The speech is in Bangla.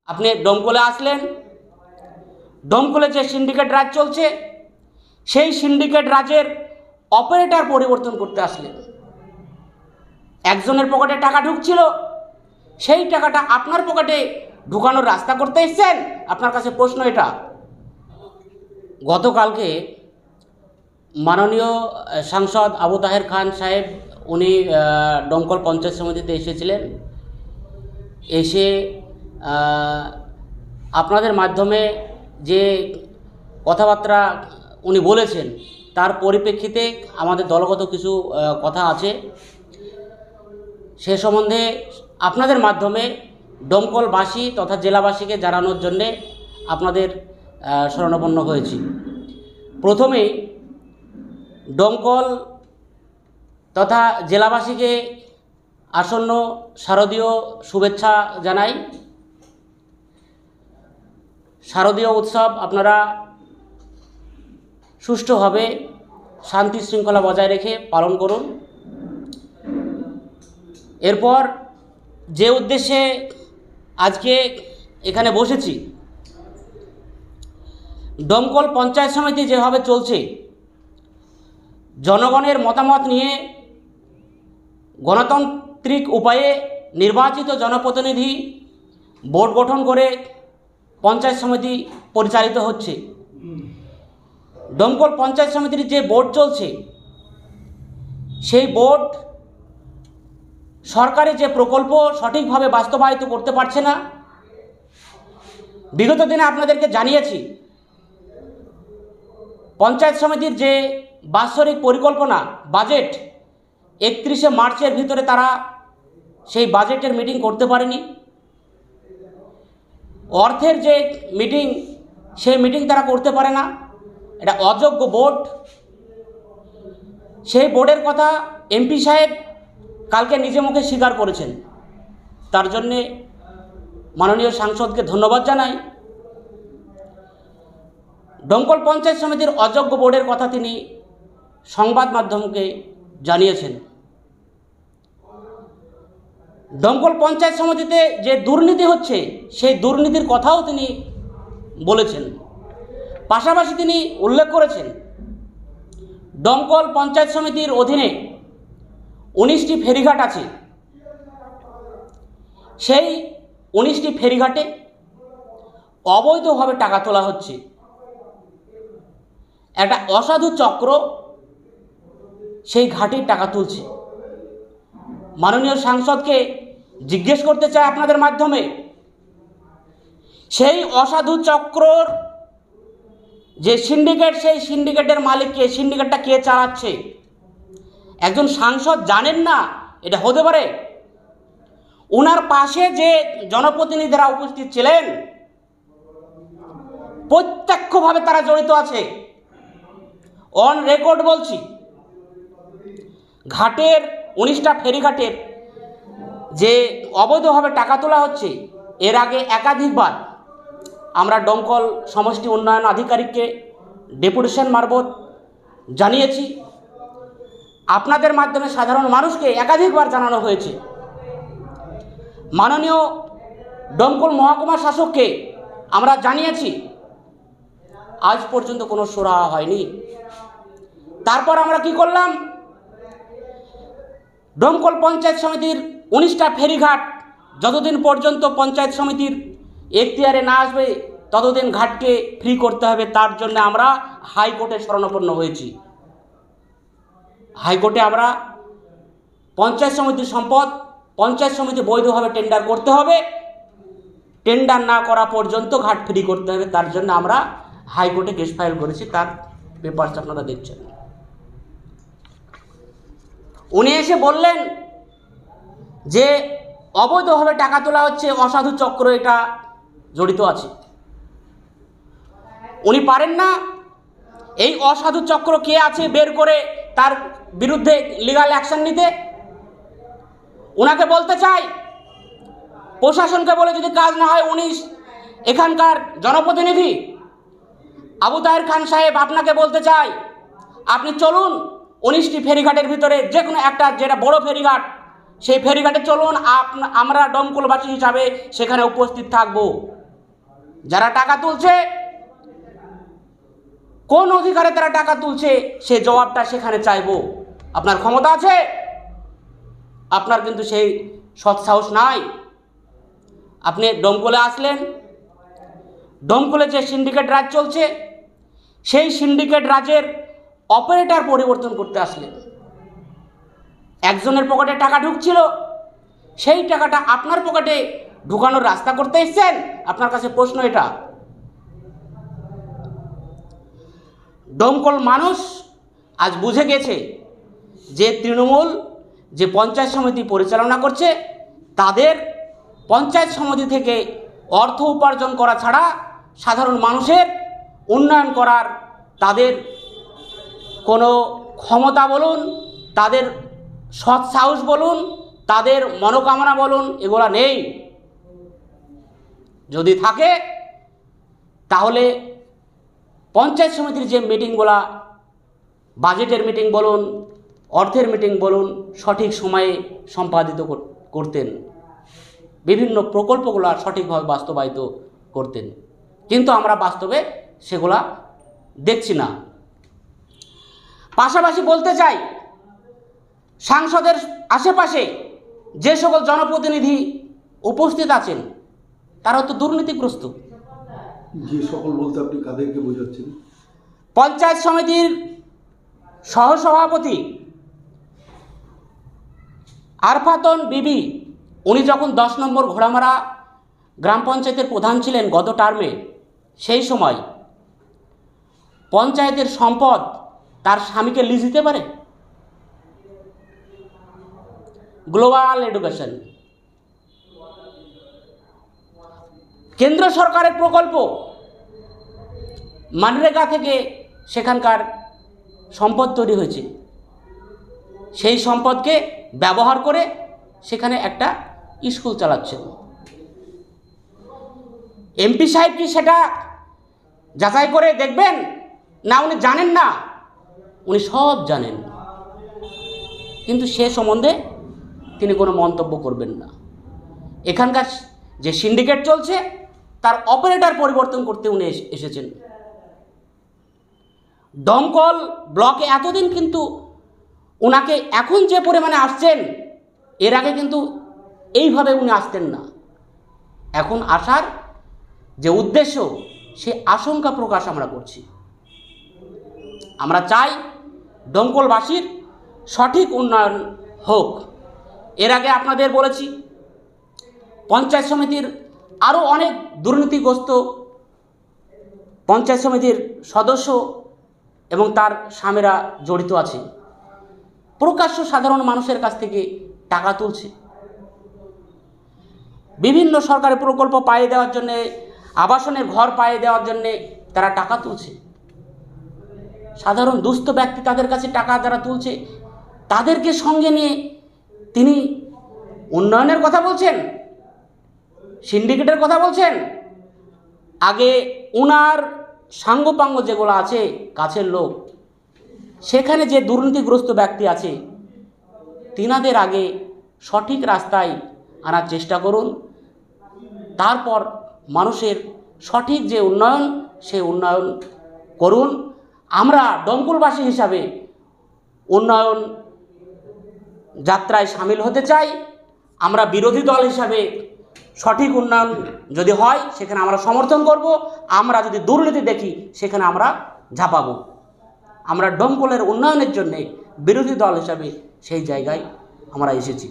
আপনি ডোমকলে আসলেন, ডোমকলে যে সিন্ডিকেট রাজ চলছে সেই সিন্ডিকেট রাজের অপারেটর পরিবর্তন করতে আসলেন। একজনের পকেটে টাকা ঢুকছিল, সেই টাকাটা আপনার পকেটে ঢুকানোর রাস্তা করতে এসেছেন। আপনার কাছে প্রশ্ন এটা। গতকালকে মাননীয় সাংসদ আবু তাহের খান সাহেব উনি ডোমকল পঞ্চায়েত সমিতিতে এসেছিলেন। এসে আপনাদের মাধ্যমে যে কথাবার্তা উনি বলেছেন তার পরিপ্রেক্ষিতে আমাদের দলগত কিছু কথা আছে, সে সম্বন্ধে আপনাদের মাধ্যমে ডোমকলবাসী তথা জেলাবাসীকে জানানোর জন্যে আপনাদের শরণাপন্ন হয়েছি। প্রথমেই ডোমকল তথা জেলাবাসীকে আসন্ন শারদীয় শুভেচ্ছা জানাই। শারদীয় উৎসব আপনারা সুষ্ঠুভাবে শান্তি শৃঙ্খলা বজায় রেখে পালন করুন। এরপর যে উদ্দেশ্যে আজকে এখানে বসেছি, ডোমকল পঞ্চায়েত সমিতি যেভাবে চলছে, জনগণের মতামত নিয়ে গণতান্ত্রিক উপায়ে নির্বাচিত জনপ্রতিনিধি বোর্ড গঠন করে পঞ্চায়েত সমিতি পরিচালিত হচ্ছে। ডোমকল পঞ্চায়েত সমিতির যে বোর্ড চলছে, সেই বোর্ড সরকারি যে প্রকল্প সঠিকভাবে বাস্তবায়িত করতে পারছে না। বিগত দিনে আপনাদেরকে জানিয়েছি, পঞ্চায়েত সমিতির যে বাৎসরিক পরিকল্পনা বাজেট 31শে মার্চের ভিতরে তারা সেই বাজেটের মিটিং করতে পারেনি। অর্থের যে মিটিং, সেই মিটিং তারা করতে পারে না। এটা অযোগ্য বোর্ড। সেই বোর্ডের কথা এমপি সাহেব কালকে নিজে মুখে স্বীকার করেছেন। তার জন্যে মাননীয় সাংসদকে ধন্যবাদ জানাই। ডোমকল পঞ্চায়েত সমিতির অযোগ্য বোর্ডের কথা তিনি সংবাদ মাধ্যমকে জানিয়েছেন। ডোমকল পঞ্চায়েত সমিতিতে যে দুর্নীতি হচ্ছে, সেই দুর্নীতির কথাও তিনি বলেছেন। পাশাপাশি তিনি উল্লেখ করেছেন, ডোমকল পঞ্চায়েত সমিতির অধীনে 19টি ফেরিঘাট আছে। সেই 19টি ফেরিঘাটে অবৈধভাবে টাকা তোলা হচ্ছে। একটা অসাধু চক্র সেই ঘাটের টাকা তুলছে। মাননীয় সাংসদকে জিজ্ঞেস করতে চাই আপনাদের মাধ্যমে, সেই অসাধু চক্রর যে সিন্ডিকেট, সেই সিন্ডিকেটের মালিককে, সিন্ডিকেটটা কে চালাচ্ছে? একজন সাংসদ জানেন না? এটা হতে পারে? ওনার পাশে যে জনপ্রতিনিধিরা উপস্থিত ছিলেন, প্রত্যক্ষভাবে তারা জড়িত আছে। অন রেকর্ড বলছি, ঘাটের 19টা ফেরিঘাটের যে অবৈধভাবে টাকা তোলা হচ্ছে, এর আগে একাধিকবার আমরা ডোমকল সমষ্টি উন্নয়ন আধিকারিককে ডেপুটেশন মারফত জানিয়েছি। আপনাদের মাধ্যমে সাধারণ মানুষকে একাধিকবার জানানো হয়েছে। মাননীয় ডোমকল মহকুমা শাসককে আমরা জানিয়েছি। আজ পর্যন্ত কোনো সুরাহা হয়নি। তারপর আমরা কি করলাম? ডোমকল পঞ্চায়েত সমিতির 19টা ফেরিঘাট যতদিন পর্যন্ত পঞ্চায়েত সমিতির এখতিয়ারে না আসবে, ততদিন ঘাটকে ফ্রি করতে হবে। তার জন্য আমরা হাইকোর্টে শরণাপন্ন হয়েছি। হাইকোর্টে আমরা পঞ্চায়েত সমিতির সম্পদ, পঞ্চায়েত সমিতি বৈধভাবে টেন্ডার করতে হবে, টেন্ডার না করা পর্যন্ত ঘাট ফ্রি করতে হবে। তার জন্য আমরা হাইকোর্টে কেস ফাইল করেছি। তার পেপারস আপনারা দেখছেন। উনি এসে বললেন যে অবৈধভাবে টাকা তোলা হচ্ছে, অসাধু চক্র এটা জড়িত আছে। উনি পারেন না এই অসাধু চক্র কে আছে বের করে তার বিরুদ্ধে লিগ্যাল অ্যাকশন নিতে? ওনাকে বলতে চাই, প্রশাসনকে বলে যদি কাজ না হয়, উনি এখানকার জনপ্রতিনিধি আবু তাহের খান সাহেব, আপনাকে বলতে চাই, আপনি চলুন 19টি ফেরিঘাটের ভিতরে যে কোনো একটা, যেটা বড় ফেরিঘাট, সেই ফেরিঘাটে চলুন। আমরা ডোমকলবাসী হিসাবে সেখানে উপস্থিত থাকবো। যারা টাকা তুলছে, কোন অধিকারে তারা টাকা তুলছে সে জবাবটা সেখানে চাইবো। আপনার ক্ষমতা আছে, আপনার কিন্তু সেই সৎসাহস নাই। আপনি ডোমকলে আসলেন, ডোমকলে যে সিন্ডিকেট রাজ চলছে সেই সিন্ডিকেট রাজের অপারেটর পরিবর্তন করতে আসলেন। একজনের পকেটে টাকা ঢুকছিল, সেই টাকাটা আপনার পকেটে ঢুকানোর রাস্তা করতে এসেছেন। আপনার কাছে প্রশ্ন এটা। ডোমকল মানুষ আজ বুঝে গেছে যে তৃণমূল যে পঞ্চায়েত সমিতি পরিচালনা করছে, তাদের পঞ্চায়েত সমিতি থেকে অর্থ উপার্জন করা ছাড়া সাধারণ মানুষের উন্নয়ন করার তাদের কোনো ক্ষমতা বলুন, তাদের সৎ সাহস বলুন, তাদের মনোকামনা বলুন, এগুলা নেই। যদি থাকে তাহলে পঞ্চায়েত সমিতির যে মিটিংগুলা, বাজেটের মিটিং বলুন, অর্থের মিটিং বলুন, সঠিক সময়ে সম্পাদিত করতেন, বিভিন্ন প্রকল্পগুলো সঠিকভাবে বাস্তবায়িত করতেন। কিন্তু আমরা বাস্তবে সেগুলা দেখছি না। পাশাপাশি বলতে চাই, সাংসদের আশেপাশে যে সকল জনপ্রতিনিধি উপস্থিত আছেন তারাও তো দুর্নীতিগ্রস্ত। যে সকল বলতে আপনি কাদেরকে বোঝাচ্ছেন? পঞ্চায়েত সমিতির সহসভাপতি আরফাতন বিবি, উনি যখন 10 নম্বর ঘোড়ামারা গ্রাম পঞ্চায়েতের প্রধান ছিলেন গত টার্মে, সেই সময় পঞ্চায়েতের সম্পদ তার স্বামীকে লিজ দিতে পারে? গ্লোবাল এডুকেশন, কেন্দ্র সরকারের প্রকল্প, মানরেগা থেকে সেখানকার সম্পদ তৈরি হয়েছে, সেই সম্পদকে ব্যবহার করে সেখানে একটা স্কুল চালাচ্ছেন। এমপি সাহেব কি সেটা যাচাই করে দেখবেন? না, উনি জানেন না? উনি সব জানেন, কিন্তু সে সম্বন্ধে তিনি কোনো মন্তব্য করবেন না। এখানকার যে সিন্ডিকেট চলছে তার অপারেটর পরিবর্তন করতে উনি এসেছেন। দমকল ব্লকে এতদিন কিন্তু ওনাকে এখন যে পরিমাণে আসছেন, এর আগে কিন্তু এইভাবে উনি আসতেন না। এখন আসার যে উদ্দেশ্য, সে আশঙ্কা প্রকাশ আমরা করছি। আমরা চাই দমকলবাসীর সঠিক উন্নয়ন হোক। এর আগে আপনাদের বলেছি, পঞ্চায়েত সমিতির আরও অনেক দুর্নীতিগ্রস্ত পঞ্চায়েত সমিতির সদস্য এবং তার স্বামীরা জড়িত আছে। প্রকাশ্য সাধারণ মানুষের কাছ থেকে টাকা তুলছে, বিভিন্ন সরকারি প্রকল্প পাইয়ে দেওয়ার জন্যে, আবাসনের ঘর পাইয়ে দেওয়ার জন্যে তারা টাকা তুলছে। সাধারণ দুস্থ ব্যক্তি তাদের কাছে টাকা যারা তুলছে, তাদেরকে সঙ্গে নিয়ে তিনি উন্নয়নের কথা বলছেন, সিন্ডিকেটের কথা বলছেন। আগে উনার সাঙ্গপাঙ্গ যেগুলো আছে, কাছের লোক, সেখানে যে দুর্নীতিগ্রস্ত ব্যক্তি আছে, তিনাদের আগে সঠিক রাস্তায় আনার চেষ্টা করুন। তারপর মানুষের সঠিক যে উন্নয়ন, সেই উন্নয়ন করুন। আমরা দমকলবাসী হিসাবে উন্নয়ন যাত্রায় সামিল হতে চাই। আমরা বিরোধী দল হিসাবে সঠিক উন্নয়ন যদি হয় সেখানে আমরা সমর্থন করব। আমরা যদি দুর্নীতি দেখি সেখানে আমরা ঝাঁপাবো। আমরা দমকলের উন্নয়নের জন্যে বিরোধী দল হিসাবে সেই জায়গায় আমরা এসেছি।